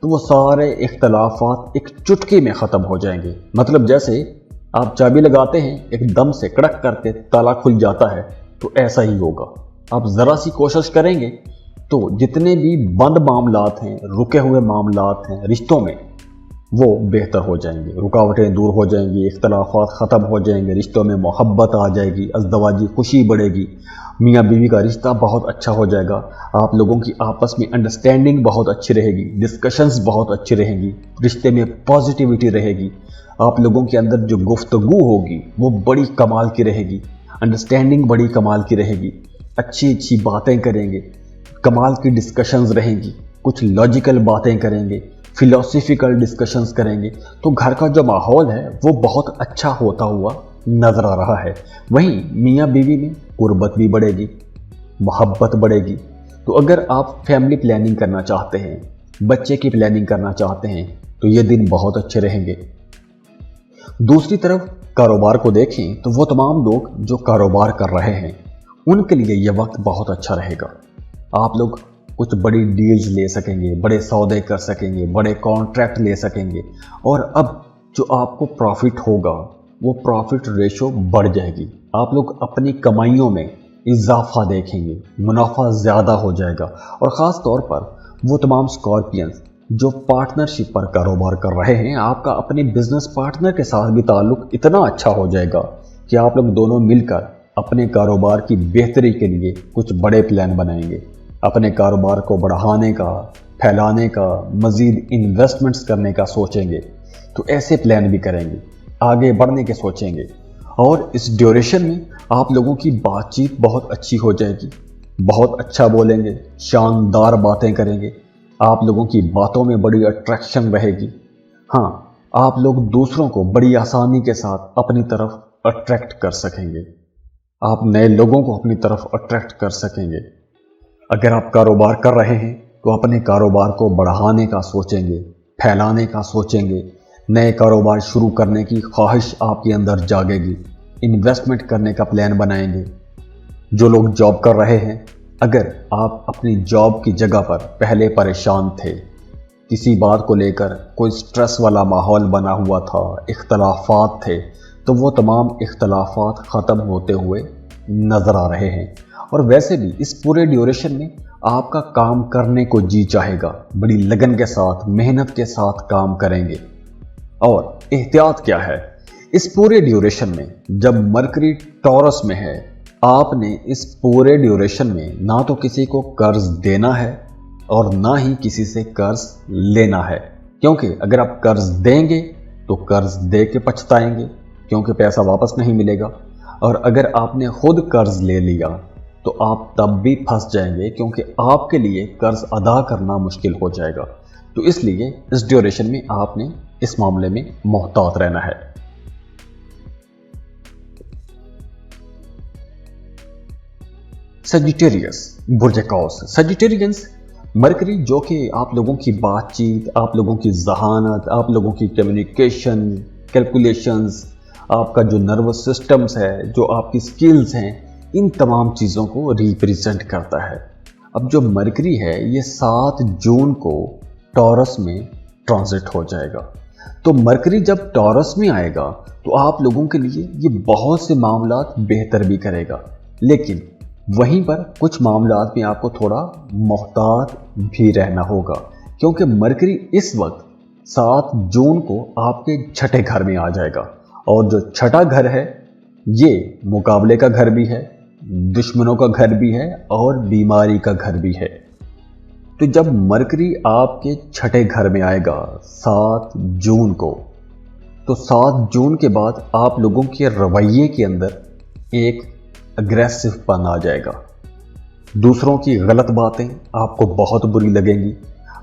तो वो सारे इख्तलाफात एक चुटकी में ख़त्म हो जाएंगे। मतलब जैसे आप चाबी लगाते हैं, एकदम से कड़क करके ताला खुल जाता है, तो ऐसा ही होगा। आप ज़रा सी कोशिश करेंगे तो जितने भी बंद मामलात हैं, रुके हुए मामलात हैं रिश्तों में, वो बेहतर हो जाएंगे, रुकावटें दूर हो जाएंगी, इख्तलाफात ख़त्म हो जाएंगे, रिश्तों में मोहब्बत आ जाएगी, अज़दवाजी खुशी बढ़ेगी, मियाँ बीवी का रिश्ता बहुत अच्छा हो जाएगा। आप लोगों की आपस में अंडरस्टैंडिंग बहुत अच्छी रहेगी, डिस्कशंस बहुत अच्छी रहेंगी, रिश्ते में पॉजिटिविटी रहेगी। आप लोगों के अंदर जो गुफ्तगू होगी वो बड़ी कमाल की रहेगी, अंडरस्टैंडिंग बड़ी कमाल की रहेगी, अच्छी अच्छी बातें करेंगे, कमाल की डिस्कशंस रहेंगी, कुछ लॉजिकल बातें करेंगे, फिलोसफिकल डिस्कशंस करेंगे। तो घर का जो माहौल है वो बहुत अच्छा होता हुआ नज़र आ रहा है। वहीं मियाँ बीवी में कुर्बत भी बढ़ेगी, मोहब्बत बढ़ेगी। तो अगर आप फैमिली प्लानिंग करना चाहते हैं, बच्चे की प्लानिंग करना चाहते हैं, तो ये दिन बहुत अच्छे रहेंगे। दूसरी तरफ कारोबार को देखें तो वो तमाम लोग जो कारोबार कर रहे हैं उनके लिए यह वक्त बहुत अच्छा रहेगा। आप लोग कुछ बड़ी डील्स ले सकेंगे, बड़े सौदे कर सकेंगे, बड़े कॉन्ट्रैक्ट ले सकेंगे। और अब जो आपको प्रॉफिट होगा वो प्रॉफिट रेशो बढ़ जाएगी। आप लोग अपनी कमाइयों में इजाफा देखेंगे, मुनाफा ज़्यादा हो जाएगा। और ख़ास तौर पर वो तमाम स्कॉर्पियंस जो पार्टनरशिप पर कारोबार कर रहे हैं, आपका अपने बिजनेस पार्टनर के साथ भी ताल्लुक इतना अच्छा हो जाएगा कि आप लोग दोनों मिलकर अपने कारोबार की बेहतरी के लिए कुछ बड़े प्लान बनाएंगे। अपने कारोबार को बढ़ाने का, फैलाने का, मज़ीद इन्वेस्टमेंट्स करने का सोचेंगे। तो ऐसे प्लान भी करेंगे, आगे बढ़ने के सोचेंगे। और इस ड्यूरेशन में आप लोगों की बातचीत बहुत अच्छी हो जाएगी, बहुत अच्छा बोलेंगे, शानदार बातें करेंगे। आप लोगों की बातों में बड़ी अट्रैक्शन रहेगी। हाँ, आप लोग दूसरों को बड़ी आसानी के साथ अपनी तरफ अट्रैक्ट कर सकेंगे, आप नए लोगों को अपनी तरफ अट्रैक्ट कर सकेंगे। अगर आप कारोबार कर रहे हैं तो अपने कारोबार को बढ़ाने का सोचेंगे, फैलाने का सोचेंगे, नए कारोबार शुरू करने की ख्वाहिश आपके अंदर जागेगी, इन्वेस्टमेंट करने का प्लान बनाएंगे। जो लोग जॉब कर रहे हैं, अगर आप अपनी जॉब की जगह पर पहले परेशान थे, किसी बात को लेकर कोई स्ट्रेस वाला माहौल बना हुआ था, इख्तलाफात थे, तो वो तमाम इख्तलाफात ख़त्म होते हुए नज़र आ रहे हैं। और वैसे भी इस पूरे ड्यूरेशन में आपका काम करने को जी चाहेगा, बड़ी लगन के साथ, मेहनत के साथ काम करेंगे। और एहतियात क्या है इस पूरे ड्यूरेशन में? जब मरकरी टॉरस में है, आपने इस पूरे ड्यूरेशन में ना तो किसी को कर्ज देना है और ना ही किसी से कर्ज लेना है, क्योंकि अगर आप कर्ज देंगे तो कर्ज दे के पछताएंगे, क्योंकि पैसा वापस नहीं मिलेगा। और अगर आपने खुद कर्ज ले लिया तो आप तब भी फंस जाएंगे, क्योंकि आपके लिए कर्ज अदा करना मुश्किल हो जाएगा। तो इसलिए इस ड्यूरेशन में आपने इस मामले में मोहतात रहना है। सजिटेरियस, बुर्ज कौस। सजिटेरियंस, मरकरी जो कि आप लोगों की बातचीत, आप लोगों की जहानत, आप लोगों की कम्युनिकेशन, कैलकुलेशंस, आपका जो नर्वस सिस्टम्स है, जो आपकी स्किल्स हैं, इन तमाम चीज़ों को रिप्रेजेंट करता है। अब जो मरकरी है ये 7 जून को टॉरस में ट्रांजिट हो जाएगा। तो मरकरी जब टॉरस में आएगा तो आप लोगों के लिए ये बहुत से मामलात बेहतर भी करेगा, लेकिन वहीं पर कुछ मामलात में आपको थोड़ा मोहतात भी रहना होगा, क्योंकि मरकरी इस वक्त 7 जून को आपके छठे घर में आ जाएगा। और जो छठा घर है ये मुकाबले का घर भी है, दुश्मनों का घर भी है और बीमारी का घर भी है। तो जब मरकरी आपके छठे घर में आएगा 7 जून को, तो 7 जून के बाद आप लोगों के रवैये के अंदर एक अग्रेसिवपन आ जाएगा। दूसरों की गलत बातें आपको बहुत बुरी लगेंगी,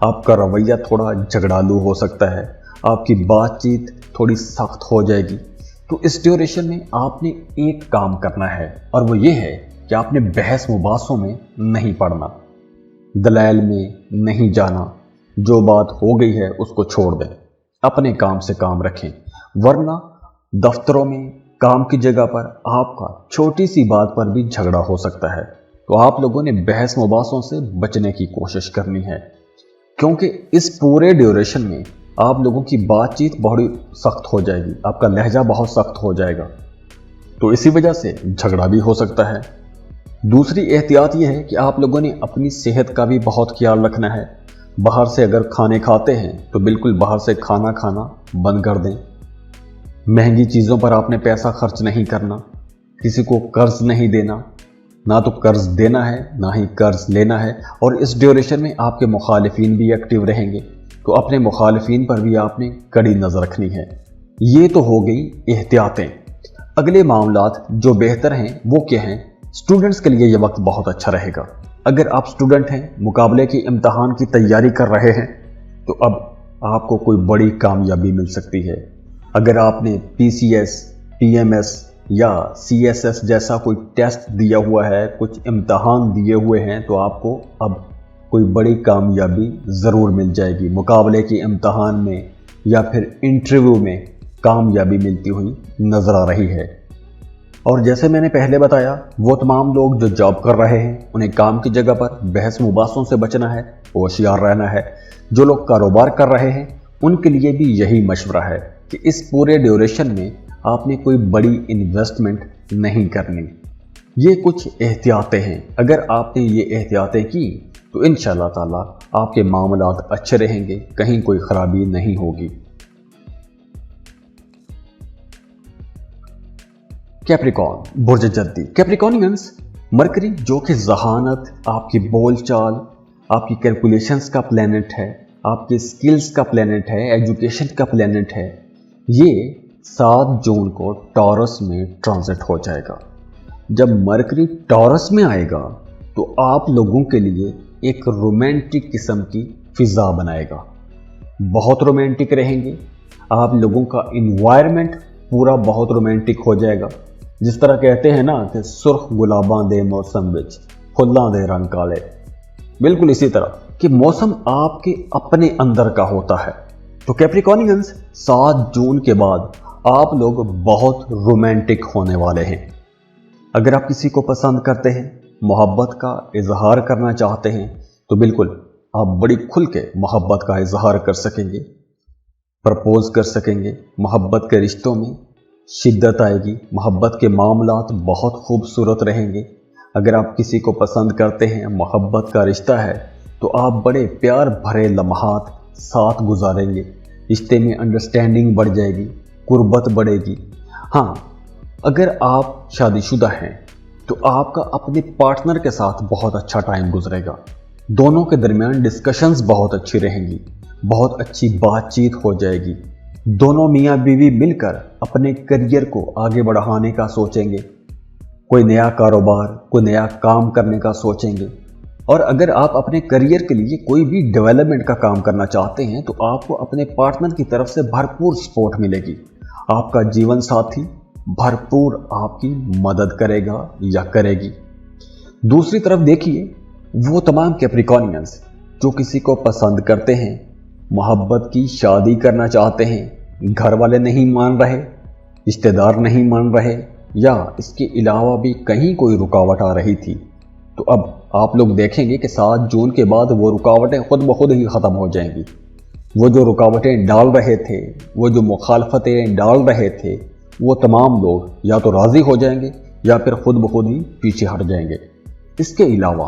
आपका रवैया थोड़ा झगड़ालू हो सकता है, आपकी बातचीत थोड़ी सख्त हो जाएगी। तो इस ड्यूरेशन में आपने एक काम करना है, और वो ये है कि आपने बहस मुबासों में नहीं पड़ना, दलाल में नहीं जाना। जो बात हो गई है उसको छोड़ दें, अपने काम से काम रखें, वरना दफ्तरों में, काम की जगह पर आपका छोटी सी बात पर भी झगड़ा हो सकता है। तो आप लोगों ने बहस मुबासों से बचने की कोशिश करनी है, क्योंकि इस पूरे ड्यूरेशन में आप लोगों की बातचीत बहुत सख्त हो जाएगी, आपका लहजा बहुत सख्त हो जाएगा, तो इसी वजह से झगड़ा भी हो सकता है। दूसरी एहतियात यह है कि आप लोगों ने अपनी सेहत का भी बहुत ख्याल रखना है। बाहर से अगर खाने खाते हैं तो बिल्कुल बाहर से खाना खाना बंद कर दें। महंगी चीज़ों पर आपने पैसा खर्च नहीं करना, किसी को कर्ज नहीं देना, ना तो कर्ज देना है ना ही कर्ज लेना है। और इस ड्यूरेशन में आपके मुखालिफिन भी एक्टिव रहेंगे, तो अपने मुखालिफिन पर भी आपने कड़ी नज़र रखनी है। ये तो हो गई एहतियातें। अगले मामलात जो बेहतर हैं वो क्या हैं? स्टूडेंट्स के लिए ये वक्त बहुत अच्छा रहेगा। अगर आप स्टूडेंट हैं, मुकाबले के इम्तहान की तैयारी कर रहे हैं, तो अब आपको कोई बड़ी कामयाबी मिल सकती है। अगर आपने PCS, PMS या CSS जैसा कोई टेस्ट दिया हुआ है, कुछ इम्तहान दिए हुए हैं, तो आपको अब कोई बड़ी कामयाबी ज़रूर मिल जाएगी। मुकाबले के इम्तहान में या फिर इंटरव्यू में कामयाबी मिलती हुई नज़र आ रही है। और जैसे मैंने पहले बताया, वो तमाम लोग जो जॉब कर रहे हैं उन्हें काम की जगह पर बहस मुबासों से बचना है, होशियार रहना है। जो लोग कारोबार कर रहे हैं उनके लिए भी यही मशवरा है कि इस पूरे ड्यूरेशन में आपने कोई बड़ी इन्वेस्टमेंट नहीं करनी। ये कुछ एहतियातें हैं। अगर आपने ये एहतियातें की तो इंशाअल्लाह ताला आपके मामलात अच्छे रहेंगे, कहीं कोई खराबी नहीं होगी। कैप्रिकॉर्न, बुर्ज जद्दी। कैप्रिकॉर्नियंस, मरकरी जो कि जहानत, आपकी बोलचाल, आपकी कैलकुलेशंस का प्लैनेट है, आपके स्किल्स का प्लैनेट है, एजुकेशन का प्लैनेट है, ये 7 जून को टॉरस में ट्रांजिट हो जाएगा। जब मरकरी टॉरस में आएगा तो आप लोगों के लिए एक रोमांटिक किस्म की फिजा बनाएगा। बहुत रोमांटिक रहेंगे, आप लोगों का इन्वायरमेंट پورا بہت رومانٹک ہو جائے گا. جس طرح کہتے ہیں نا کہ سرخ گلاباں دے موسم وچ پھلاں دے رنگ کالے، بالکل اسی طرح کہ موسم آپ کے اپنے اندر کا ہوتا ہے. تو کیپریکونینز 7 جون کے بعد آپ لوگ بہت رومانٹک ہونے والے ہیں. اگر آپ کسی کو پسند کرتے ہیں، محبت کا اظہار کرنا چاہتے ہیں، تو بالکل آپ بڑی کھل کے محبت کا اظہار کر سکیں گے، پرپوز کر سکیں گے. محبت کے رشتوں میں شدت آئے گی، محبت کے معاملات بہت خوبصورت رہیں گے. اگر آپ کسی کو پسند کرتے ہیں، محبت کا رشتہ ہے، تو آپ بڑے پیار بھرے لمحات ساتھ گزاریں گے. رشتے میں انڈرسٹینڈنگ بڑھ جائے گی، قربت بڑھے گی. ہاں، اگر آپ شادی شدہ ہیں تو آپ کا اپنے پارٹنر کے ساتھ بہت اچھا ٹائم گزرے گا. دونوں کے درمیان ڈسکشنز بہت اچھی رہیں گی، بہت اچھی بات چیت ہو جائے گی. دونوں میاں بیوی مل کر اپنے کریئر کو آگے بڑھانے کا سوچیں گے، کوئی نیا کاروبار، کوئی نیا کام کرنے کا سوچیں گے. اور اگر آپ اپنے کریئر کے لیے کوئی بھی ڈیولپمنٹ کا کام کرنا چاہتے ہیں تو آپ کو اپنے پارٹنر کی طرف سے بھرپور سپورٹ ملے گی. آپ کا جیون ساتھی بھرپور آپ کی مدد کرے گا یا کرے گی. دوسری طرف دیکھیے، وہ تمام کیپریکونینز جو کسی کو پسند کرتے ہیں، محبت کی شادی کرنا چاہتے ہیں، گھر والے نہیں مان رہے، رشتہ دار نہیں مان رہے، یا اس کے علاوہ بھی کہیں کوئی رکاوٹ آ رہی تھی، تو اب آپ لوگ دیکھیں گے کہ 7 جون کے بعد وہ رکاوٹیں خود بخود ہی ختم ہو جائیں گی. وہ جو رکاوٹیں ڈال رہے تھے، وہ جو مخالفتیں ڈال رہے تھے، وہ تمام لوگ یا تو راضی ہو جائیں گے یا پھر خود بخود ہی پیچھے ہٹ جائیں گے. اس کے علاوہ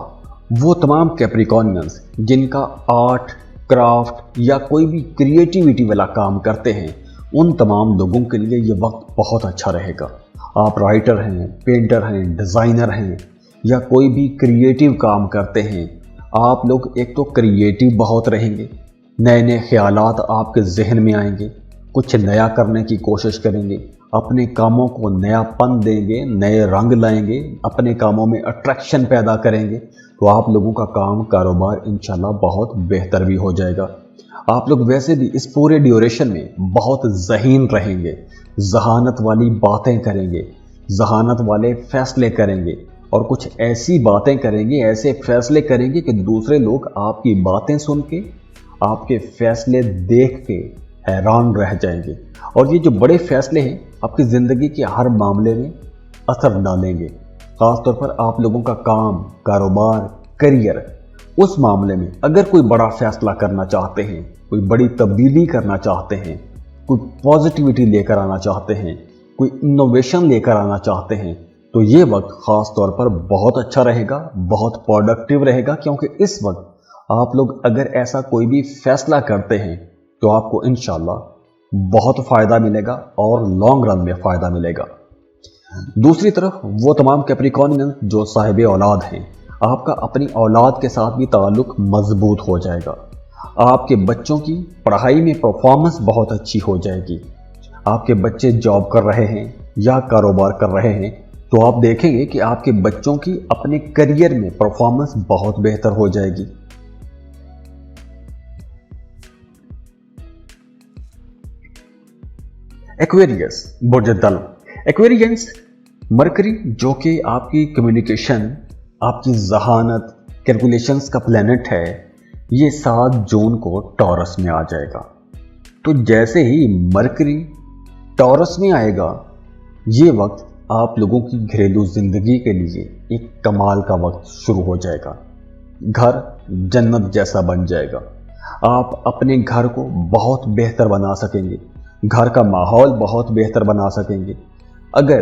وہ تمام کیپریکونینز جن کا آرٹ، کرافٹ یا کوئی بھی کریٹیوٹی والا کام کرتے ہیں، ان تمام لوگوں کے لیے یہ وقت بہت اچھا رہے گا. آپ رائٹر ہیں، پینٹر ہیں، ڈیزائنر ہیں، یا کوئی بھی کریٹیو کام کرتے ہیں، آپ لوگ ایک تو کریٹیو بہت رہیں گے، نئے نئے خیالات آپ کے ذہن میں آئیں گے، کچھ نیا کرنے کی کوشش کریں گے، اپنے کاموں کو نیا پن دیں گے، نئے رنگ لائیں گے، اپنے کاموں میں اٹریکشن پیدا کریں گے. تو آپ لوگوں کا کام کاروبار انشاءاللہ بہت بہتر بھی ہو جائے گا. آپ لوگ ویسے بھی اس پورے ڈیوریشن میں بہت ذہین رہیں گے، ذہانت والی باتیں کریں گے، ذہانت والے فیصلے کریں گے، اور کچھ ایسی باتیں کریں گے، ایسے فیصلے کریں گے کہ دوسرے لوگ آپ کی باتیں سن کے، آپ کے فیصلے دیکھ کے حیران رہ جائیں گے. اور یہ جو بڑے فیصلے ہیں آپ کی زندگی کے ہر معاملے میں اثر ڈالیں گے. خاص طور پر آپ لوگوں کا کام، کاروبار، کریئر، اس معاملے میں اگر کوئی بڑا فیصلہ کرنا چاہتے ہیں، کوئی بڑی تبدیلی کرنا چاہتے ہیں، کوئی پازیٹیوٹی لے کر آنا چاہتے ہیں، کوئی انوویشن لے کر آنا چاہتے ہیں، تو یہ وقت خاص طور پر بہت اچھا رہے گا، بہت پروڈکٹیو رہے گا. کیونکہ اس وقت آپ لوگ اگر ایسا کوئی بھی فیصلہ کرتے ہیں تو آپ کو انشاءاللہ بہت فائدہ ملے گا اور لانگ رن میں فائدہ ملے گا. دوسری طرف وہ تمام کیپریکونینز جو صاحب اولاد ہیں، آپ کا اپنی اولاد کے ساتھ بھی تعلق مضبوط ہو جائے گا. آپ کے بچوں کی پڑھائی میں پرفارمنس بہت اچھی ہو جائے گی. آپ کے بچے جاب کر رہے ہیں یا کاروبار کر رہے ہیں تو آپ دیکھیں گے کہ آپ کے بچوں کی اپنے کریئر میں پرفارمنس بہت بہتر ہو جائے گی. ایکویریس برج الدلو. ایکویرینس مرکری جو کہ آپ کی کمیونیکیشن، آپ کی ذہانت، کیلکولیشنز کا پلینٹ ہے، یہ 7 جون کو ٹورس میں آ جائے گا. تو جیسے ہی مرکری ٹورس میں آئے گا، یہ وقت آپ لوگوں کی گھریلو زندگی کے لیے ایک کمال کا وقت شروع ہو جائے گا. گھر جنت جیسا بن جائے گا. آپ اپنے گھر کو بہت بہتر بنا سکیں گے، گھر کا ماحول بہت بہتر بنا سکیں گے. اگر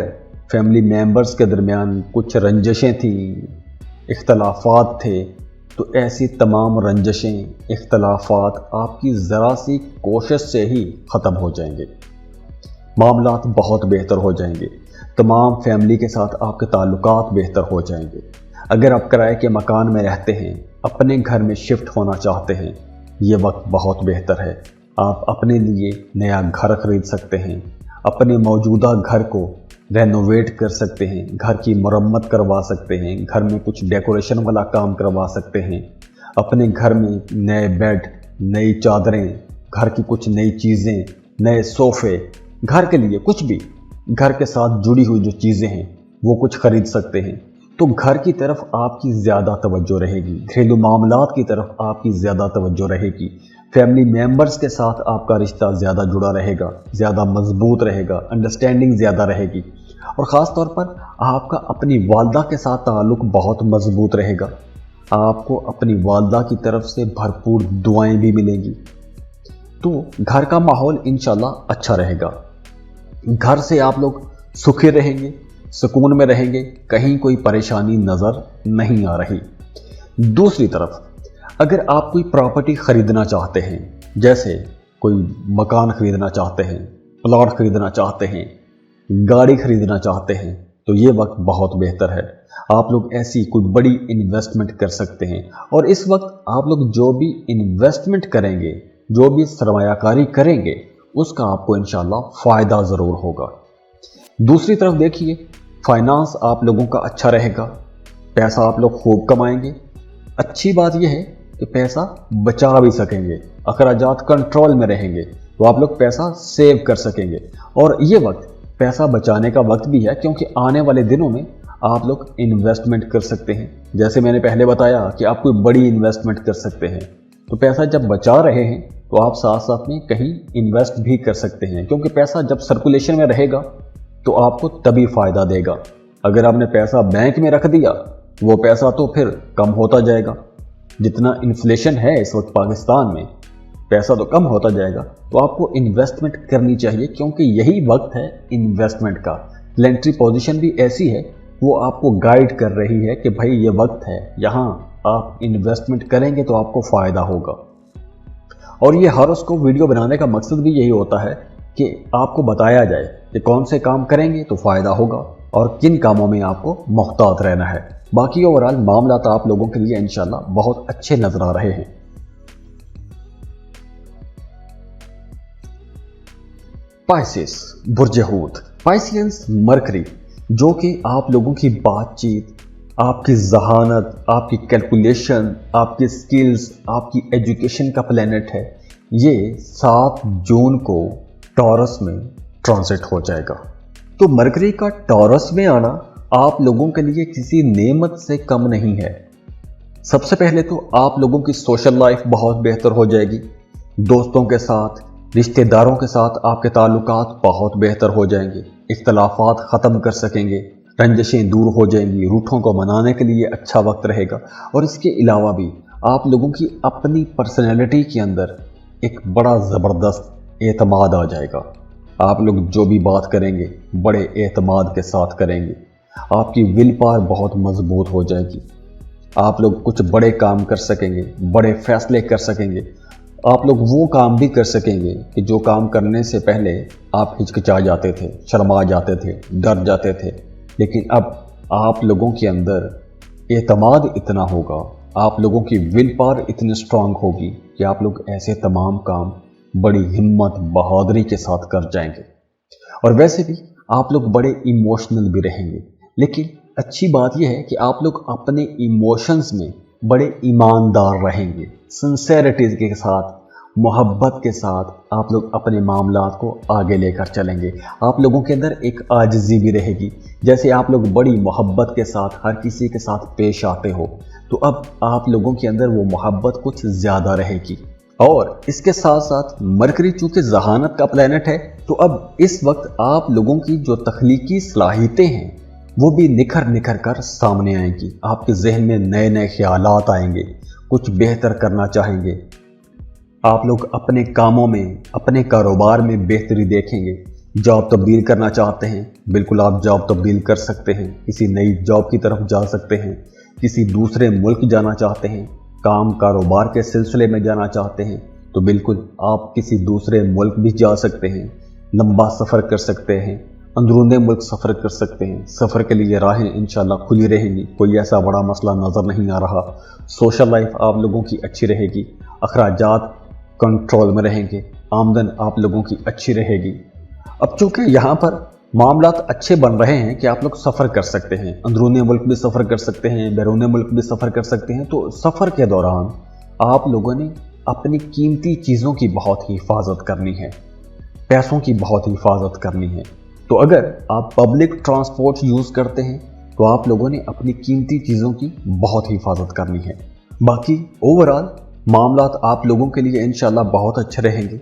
فیملی ممبرز کے درمیان کچھ رنجشیں تھیں، اختلافات تھے، تو ایسی تمام رنجشیں، اختلافات آپ کی ذرا سی کوشش سے ہی ختم ہو جائیں گے. معاملات بہت بہتر ہو جائیں گے. تمام فیملی کے ساتھ آپ کے تعلقات بہتر ہو جائیں گے. اگر آپ کرائے کے مکان میں رہتے ہیں، اپنے گھر میں شفٹ ہونا چاہتے ہیں، یہ وقت بہت بہتر ہے. آپ اپنے لیے نیا گھر خرید سکتے ہیں، اپنے موجودہ گھر کو رینوویٹ کر سکتے ہیں، گھر کی مرمت کروا سکتے ہیں، گھر میں کچھ ڈیکوریشن والا کام کروا سکتے ہیں، اپنے گھر میں نئے بیڈ، نئی چادریں، گھر کی کچھ نئی چیزیں، نئے صوفے، घर के लिए कुछ भी, घर के साथ जुड़ी हुई जो चीज़ें हैं वो कुछ खरीद सकते हैं, तो घर की तरफ आपकी ज़्यादा तवज्जो रहेगी, घरेलू मामलात की तरफ आपकी ज़्यादा तवज्जो रहेगी, फैमिली मेम्बर्स के साथ आपका रिश्ता ज़्यादा जुड़ा रहेगा, ज़्यादा मजबूत रहेगा, अंडरस्टैंडिंग ज़्यादा रहेगी। और ख़ास तौर पर आपका अपनी वालदा के साथ ताल्लुक़ बहुत मजबूत रहेगा, आपको अपनी वालदा की तरफ से भरपूर दुआएं भी मिलेंगी। तो घर का माहौल इंशाल्लाह अच्छा रहेगा, घर से आप लोग सुखी रहेंगे, सुकून में रहेंगे, कहीं कोई परेशानी नज़र नहीं आ रही। दूसरी तरफ अगर आप कोई प्रॉपर्टी खरीदना चाहते हैं, जैसे कोई मकान खरीदना चाहते हैं, प्लॉट खरीदना चाहते हैं, गाड़ी खरीदना चाहते हैं, तो ये वक्त बहुत बेहतर है। आप लोग ऐसी कोई बड़ी इन्वेस्टमेंट कर सकते हैं, और इस वक्त आप लोग जो भी इन्वेस्टमेंट करेंगे, जो भी सरमायाकारी करेंगे, उसका आपको इंशाल्लाह फ़ायदा ज़रूर होगा। दूसरी तरफ देखिए, फाइनेंस आप लोगों का अच्छा रहेगा, पैसा आप लोग खूब कमाएंगे। अच्छी बात यह है कि पैसा बचा भी सकेंगे, अखराजात कंट्रोल में रहेंगे, तो आप लोग पैसा सेव कर सकेंगे। और ये वक्त पैसा बचाने का वक्त भी है, क्योंकि आने वाले दिनों में आप लोग इन्वेस्टमेंट कर सकते हैं। जैसे मैंने पहले बताया कि आप कोई बड़ी इन्वेस्टमेंट कर सकते हैं, तो पैसा जब बचा रहे हैं तो आप साथ साथ में कहीं इन्वेस्ट भी कर सकते हैं, क्योंकि पैसा जब सर्कुलेशन में रहेगा तो आपको तभी फ़ायदा देगा। अगर आपने पैसा बैंक में रख दिया, वो पैसा तो फिर कम होता जाएगा। जितना इन्फ्लेशन है इस वक्त पाकिस्तान में, पैसा तो कम होता जाएगा। तो आपको इन्वेस्टमेंट करनी चाहिए, क्योंकि यही वक्त है इन्वेस्टमेंट का। प्लेनेटरी पोजीशन भी ऐसी है, वो आपको गाइड कर रही है कि भाई ये वक्त है, यहाँ आप इन्वेस्टमेंट करेंगे तो आपको फ़ायदा होगा। और ये हॉरोस्कोप वीडियो बनाने का मकसद भी यही होता है कि आपको बताया जाए कि कौन से काम करेंगे तो फ़ायदा होगा और किन कामों में आपको मोहतात रहना है। बाकी ओवरऑल मामला तो आप लोगों के लिए इंशाल्लाह बहुत अच्छे नजर आ रहे हैं। पाइसेस बुर्ज हूत, पाइसियंस मरकरी, जो कि आप लोगों की बातचीत, आपकी जहानत, आपकी कैलकुलेशन, आपकी स्किल्स, आपकी एजुकेशन का प्लैनेट है, ये 7 जून को टॉरस में ट्रांजिट हो जाएगा। तो मरकरी का टॉरस में आना आप लोगों के लिए किसी नेमत से कम नहीं है। सबसे पहले तो आप लोगों की सोशल लाइफ बहुत बेहतर हो जाएगी, दोस्तों के साथ, रिश्तेदारों के साथ आपके ताल्लुकात बहुत बेहतर हो जाएंगे, इख्तलाफात ख़त्म कर सकेंगे, रंजिशें दूर हो जाएंगी, रूठों को मनाने के लिए अच्छा वक्त रहेगा। और इसके अलावा भी आप लोगों की अपनी पर्सनैलिटी के अंदर एक बड़ा ज़बरदस्त एतमाद आ जाएगा। आप लोग जो भी बात करेंगे बड़े एतमाद के साथ करेंगे, आपकी विल पावर बहुत मजबूत हो जाएगी, आप लोग कुछ बड़े काम कर सकेंगे, बड़े फैसले कर सकेंगे। आप लोग वो काम भी कर सकेंगे कि जो काम करने से पहले आप हिचकिचा जाते थे, शर्मा जाते थे, डर जाते थे, लेकिन अब आप लोगों के अंदर एतमाद इतना होगा, आप लोगों की विल पावर इतनी स्ट्रांग होगी कि आप लोग ऐसे तमाम काम बड़ी हिम्मत बहादुरी के साथ कर जाएंगे। और वैसे भी आप लोग बड़े इमोशनल भी रहेंगे, लेकिन अच्छी बात यह है कि आप लोग अपने इमोशंस में बड़े ईमानदार रहेंगे, सिंसेरिटी के साथ, मोहब्बत के साथ आप लोग अपने मामलात को आगे लेकर चलेंगे। आप लोगों के अंदर एक आजिज़ी भी रहेगी, जैसे आप लोग बड़ी मोहब्बत के साथ हर किसी के साथ पेश आते हो, तो अब आप लोगों के अंदर वो मोहब्बत कुछ ज़्यादा रहेगी। और इसके साथ साथ मरकरी चूँकि जहानत का प्लैनेट है, तो अब इस वक्त आप लोगों की जो तख्लीकी सलाहियतें हैं वो भी निखर निखर कर सामने आएंगी। आपके जहन में नए नए ख्यालात आएंगे, कुछ बेहतर करना चाहेंगे, आप लोग अपने कामों में, अपने कारोबार में बेहतरी देखेंगे। जॉब तब्दील करना चाहते हैं, बिल्कुल आप जॉब तब्दील कर सकते हैं, किसी नई जॉब की तरफ जा सकते हैं। किसी दूसरे मुल्क जाना चाहते हैं, काम कारोबार के सिलसिले में जाना चाहते हैं, तो बिल्कुल आप किसी दूसरे मुल्क भी जा सकते हैं, लंबा सफ़र कर सकते हैं, अंदरूनी मुल्क सफ़र कर सकते हैं। सफ़र के लिए राहें इंशाल्लाह खुली रहेंगी, कोई ऐसा बड़ा मसला नज़र नहीं आ रहा। सोशल लाइफ आप लोगों की अच्छी रहेगी, अखराजात कंट्रोल में रहेंगे, आमदन आप लोगों की अच्छी रहेगी। अब चूँकि यहाँ पर मामलात अच्छे बन रहे हैं कि आप लोग सफ़र कर सकते हैं, अंदरूनी मुल्क भी सफ़र कर सकते हैं, बैरूनी मुल्क भी सफ़र कर सकते हैं, तो सफ़र के दौरान आप लोगों ने अपनी कीमती चीज़ों की बहुत ही हिफाजत करनी है। पैसों की बहुत हिफाजत करनी है। तो अगर आप पब्लिक ट्रांसपोर्ट यूज़ करते हैं तो आप लोगों ने अपनी कीमती चीज़ों की बहुत हिफाजत करनी है। बाकी ओवरऑल मामलात आप लोगों के लिए इंशाल्लाह बहुत अच्छे रहेंगे।